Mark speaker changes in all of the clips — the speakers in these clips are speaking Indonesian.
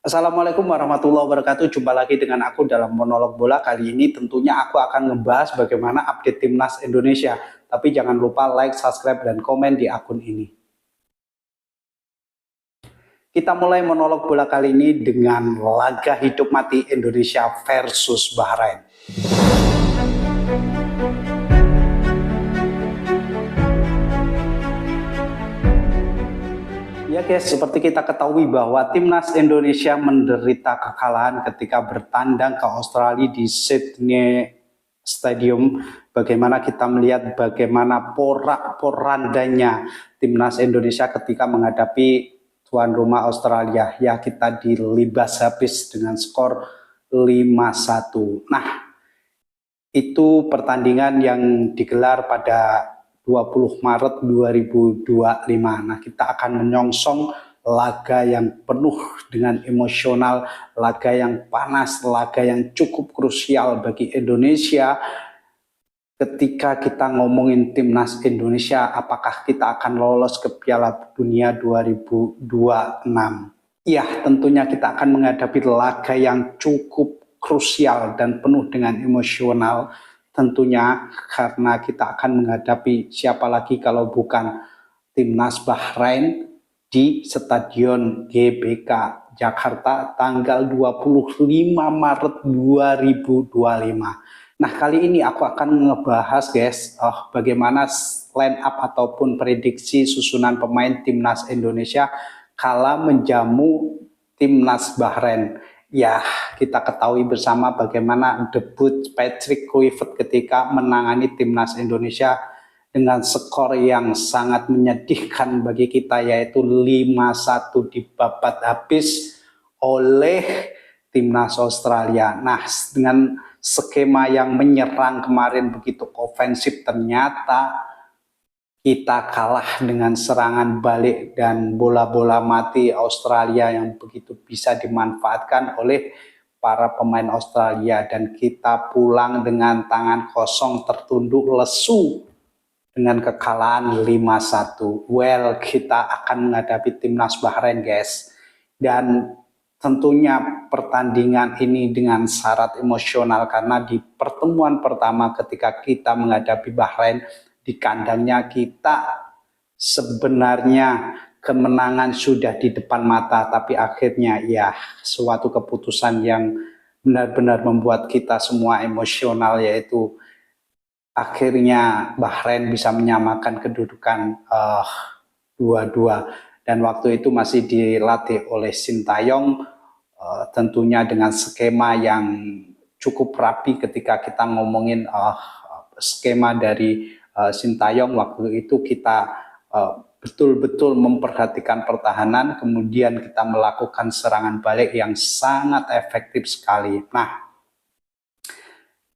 Speaker 1: Assalamualaikum warahmatullahi wabarakatuh. Jumpa lagi dengan aku dalam monolog bola. Kali ini tentunya aku akan ngebahas bagaimana update timnas Indonesia. Tapi jangan lupa like, subscribe, dan komen di akun ini. Kita mulai monolog bola kali ini dengan laga hidup mati Indonesia versus Bahrain. Ya guys, seperti kita ketahui bahwa timnas Indonesia menderita kekalahan ketika bertandang ke Australia di Sydney Stadium. Bagaimana kita melihat bagaimana porak-porandanya timnas Indonesia ketika menghadapi tuan rumah Australia. Ya, kita dilibas habis dengan skor 5-1. Nah, itu pertandingan yang digelar pada 20 Maret 2025. Nah, kita akan menyongsong laga yang penuh dengan emosional, laga yang panas, laga yang cukup krusial bagi Indonesia. Ketika kita ngomongin timnas Indonesia, apakah kita akan lolos ke Piala Dunia 2026? Ya, tentunya kita akan menghadapi laga yang cukup krusial dan penuh dengan emosional. Tentunya karena kita akan menghadapi siapa lagi kalau bukan timnas Bahrain di Stadion GBK Jakarta tanggal 25 Maret 2025. Nah, kali ini aku akan ngebahas guys bagaimana line up ataupun prediksi susunan pemain timnas Indonesia kala menjamu timnas Bahrain. Ya, kita ketahui bersama bagaimana debut Patrick Kluivert ketika menangani timnas Indonesia dengan skor yang sangat menyedihkan bagi kita, yaitu 5-1 dibabat habis oleh timnas Australia. Nah, dengan skema yang menyerang kemarin begitu ofensif, ternyata kita kalah dengan serangan balik dan bola-bola mati Australia yang begitu bisa dimanfaatkan oleh para pemain Australia, dan kita pulang dengan tangan kosong, tertunduk lesu dengan kekalahan 5-1. Well, kita akan menghadapi timnas Bahrain guys, dan tentunya pertandingan ini dengan syarat emosional karena di pertemuan pertama ketika kita menghadapi Bahrain di kandangnya, kita sebenarnya kemenangan sudah di depan mata, tapi akhirnya ya suatu keputusan yang benar-benar membuat kita semua emosional, yaitu akhirnya Bahrain bisa menyamakan kedudukan 2-2, dan waktu itu masih dilatih oleh Sintayong, tentunya dengan skema yang cukup rapi. Ketika kita ngomongin skema dari Sintayong, waktu itu kita betul-betul memperhatikan pertahanan, kemudian kita melakukan serangan balik yang sangat efektif sekali. Nah,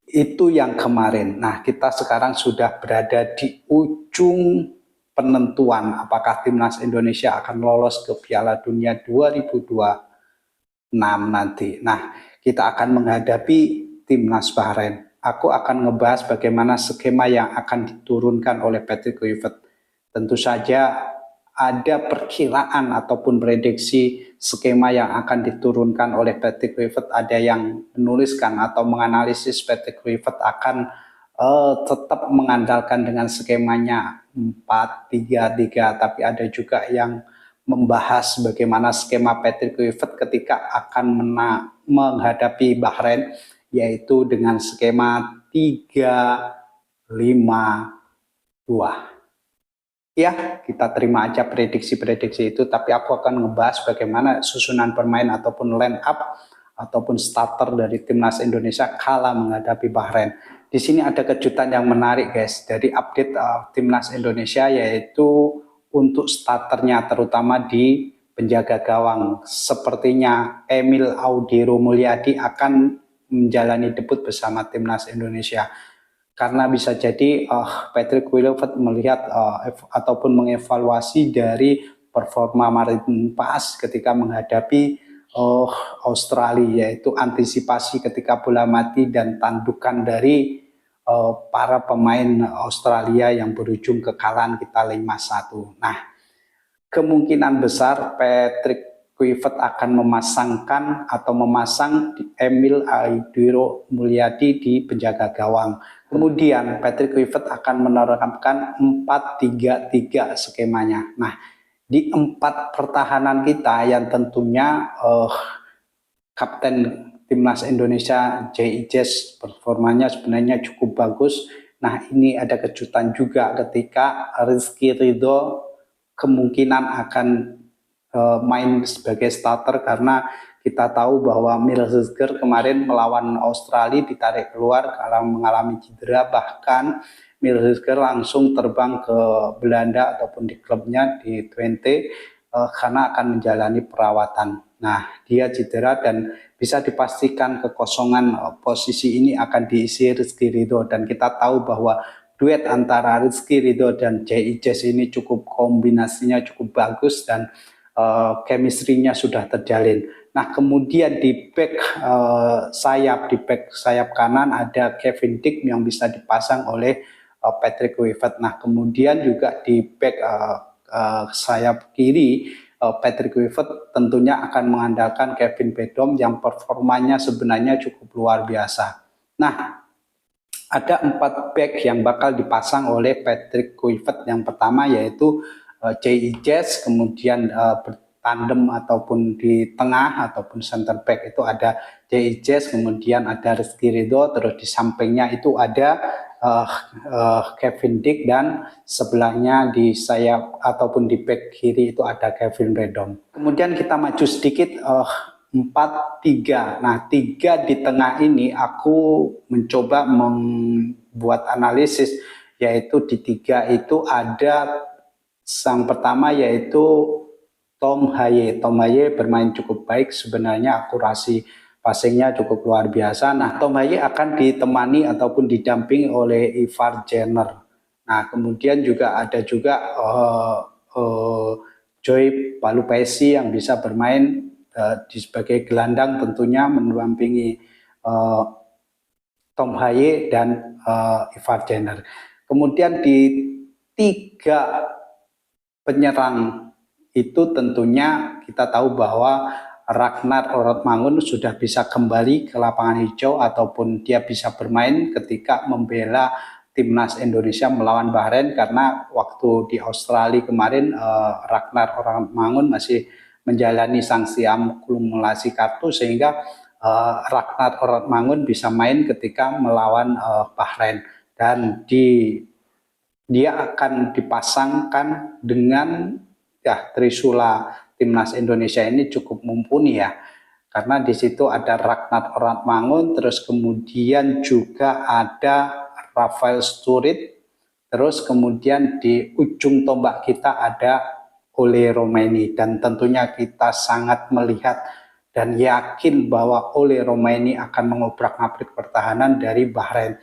Speaker 1: itu yang kemarin. Nah, kita sekarang sudah berada di ujung penentuan apakah timnas Indonesia akan lolos ke Piala Dunia 2026 nanti. Nah, kita akan menghadapi timnas Bahrain. Aku akan ngebahas bagaimana skema yang akan diturunkan oleh Patrick Kluivert. Tentu saja ada perkiraan ataupun prediksi skema yang akan diturunkan oleh Patrick Kluivert. Ada yang menuliskan atau menganalisis Patrick Kluivert akan tetap mengandalkan dengan skemanya 4-3-3, tapi ada juga yang membahas bagaimana skema Patrick Kluivert ketika akan menghadapi Bahrain, yaitu dengan skema 3-5-2. Ya, kita terima aja prediksi-prediksi itu, tapi aku akan ngebahas bagaimana susunan pemain ataupun line up ataupun starter dari timnas Indonesia kala menghadapi Bahrain. Di sini ada kejutan yang menarik guys dari update timnas Indonesia, yaitu untuk starternya terutama di penjaga gawang. Sepertinya Emil Audiro Mulyadi akan menjalani debut bersama timnas Indonesia, karena bisa jadi Patrick Kluivert melihat ataupun mengevaluasi dari performa Martin Paes ketika menghadapi Australia, yaitu antisipasi ketika bola mati dan tandukan dari para pemain Australia yang berujung kekalahan kita 5-1. Nah, kemungkinan besar Patrick Kluivert akan memasang Emil Aiduro Mulyadi di penjaga gawang. Kemudian Patrick Kluivert akan menerapkan 4-3-3 skemanya. Nah, di 4 pertahanan kita yang tentunya Kapten Timnas Indonesia J.I. Jazz performanya sebenarnya cukup bagus. Nah, ini ada kejutan juga ketika Rizky Ridho kemungkinan akan main sebagai starter, karena kita tahu bahwa Milsger kemarin melawan Australia ditarik keluar karena mengalami cedera, bahkan Milsger langsung terbang ke Belanda ataupun di klubnya di Twente karena akan menjalani perawatan. Nah, dia cedera dan bisa dipastikan kekosongan posisi ini akan diisi Rizky Ridho, dan kita tahu bahwa duet antara Rizky Ridho dan J.I. Jazz ini cukup kombinasinya cukup bagus dan chemistry-nya sudah terjalin. Nah, kemudian di back sayap kanan ada Kevin Dick yang bisa dipasang oleh Patrick Kluivert. Nah, kemudian juga di back sayap kiri Patrick Kluivert tentunya akan mengandalkan Kevin Beedom yang performanya sebenarnya cukup luar biasa. Nah, ada 4 back yang bakal dipasang oleh Patrick Kluivert. Yang pertama yaitu J.I. Jazz, kemudian bertandem ataupun di tengah ataupun center back itu ada J.I. Jazz, kemudian ada Rizky Ridho, terus di sampingnya itu ada Kevin Dick, dan sebelahnya di sayap ataupun di back kiri itu ada Kevin Beedom. Kemudian kita maju sedikit 4-3. Nah, 3 di tengah ini aku mencoba membuat analisis, yaitu di 3 itu ada sang pertama yaitu Tom Haye. Tom Haye bermain cukup baik sebenarnya, akurasi passingnya cukup luar biasa. Nah, Tom Haye akan ditemani ataupun didampingi oleh Ivar Jenner. Nah, kemudian juga ada Joy Palupesi yang bisa bermain sebagai gelandang, tentunya mendampingi Tom Haye dan Ivar Jenner. Kemudian di 3 penyerang itu tentunya kita tahu bahwa Ragnar Orotmangun sudah bisa kembali ke lapangan hijau ataupun dia bisa bermain ketika membela Timnas Indonesia melawan Bahrain, karena waktu di Australia kemarin Ragnar Orotmangun masih menjalani sanksi akumulasi kartu, sehingga Ragnar Orotmangun bisa main ketika melawan Bahrain, dan dia akan dipasangkan dengan Trisula Timnas Indonesia ini cukup mumpuni ya, karena di situ ada Ragnar Orotmangun, terus kemudian juga ada Rafael Sturridge, terus kemudian di ujung tombak kita ada Ole Romaini, dan tentunya kita sangat melihat dan yakin bahwa Ole Romaini akan mengobrak-abrik pertahanan dari Bahrain.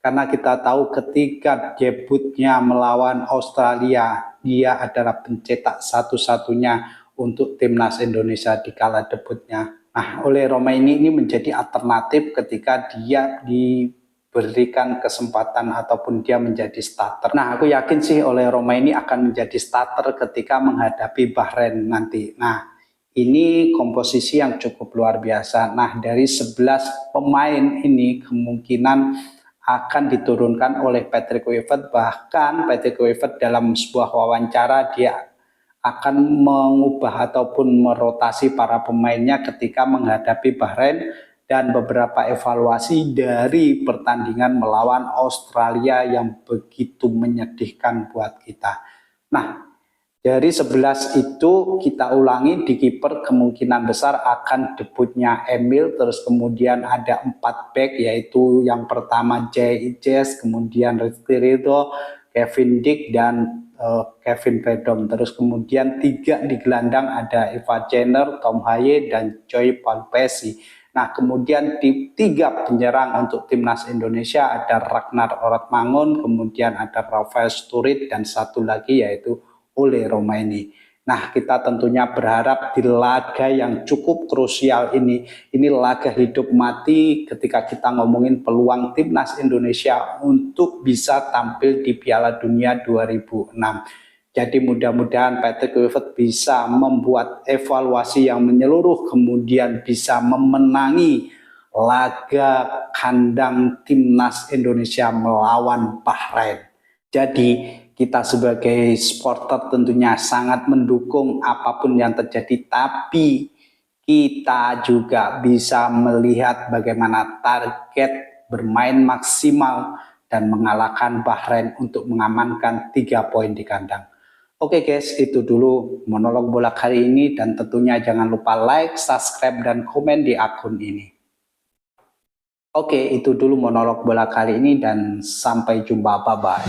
Speaker 1: Karena kita tahu ketika debutnya melawan Australia, dia adalah pencetak satu-satunya untuk Timnas Indonesia di kala debutnya. Nah, Ole Romaini ini menjadi alternatif ketika dia diberikan kesempatan ataupun dia menjadi starter. Nah, aku yakin sih Ole Romaini akan menjadi starter ketika menghadapi Bahrain nanti. Nah, ini komposisi yang cukup luar biasa. Nah, dari 11 pemain ini kemungkinan akan diturunkan oleh Patrick Kluivert. Bahkan Patrick Kluivert dalam sebuah wawancara dia akan mengubah ataupun merotasi para pemainnya ketika menghadapi Bahrain, dan beberapa evaluasi dari pertandingan melawan Australia yang begitu menyedihkan buat kita. Nah, dari 11 itu kita ulangi, di kiper kemungkinan besar akan debutnya Emil, terus kemudian ada 4 back, yaitu yang pertama J.I. Jazz, kemudian Rizky Ridho, Kevin Dick, dan Kevin Beedom. Terus kemudian 3 di gelandang ada Ivar Jenner, Tom Haye, dan Joy Palupesi. Nah, kemudian di 3 penyerang untuk Timnas Indonesia ada Ragnar Orotmangun, kemudian ada Rafael Sturridge, dan satu lagi yaitu Ole Romaini. Nah, kita tentunya berharap di laga yang cukup krusial ini laga hidup mati ketika kita ngomongin peluang Timnas Indonesia untuk bisa tampil di Piala Dunia 2006. Jadi mudah-mudahan Patrick Kluivert bisa membuat evaluasi yang menyeluruh, kemudian bisa memenangi laga kandang timnas Indonesia melawan Bahrain. Jadi kita sebagai supporter tentunya sangat mendukung apapun yang terjadi, tapi kita juga bisa melihat bagaimana target bermain maksimal dan mengalahkan Bahrain untuk mengamankan 3 poin di kandang. Oke guys, itu dulu monolog bola kali ini, dan tentunya jangan lupa like, subscribe, dan komen di akun ini. Oke, itu dulu monolog bola kali ini dan sampai jumpa, bye-bye.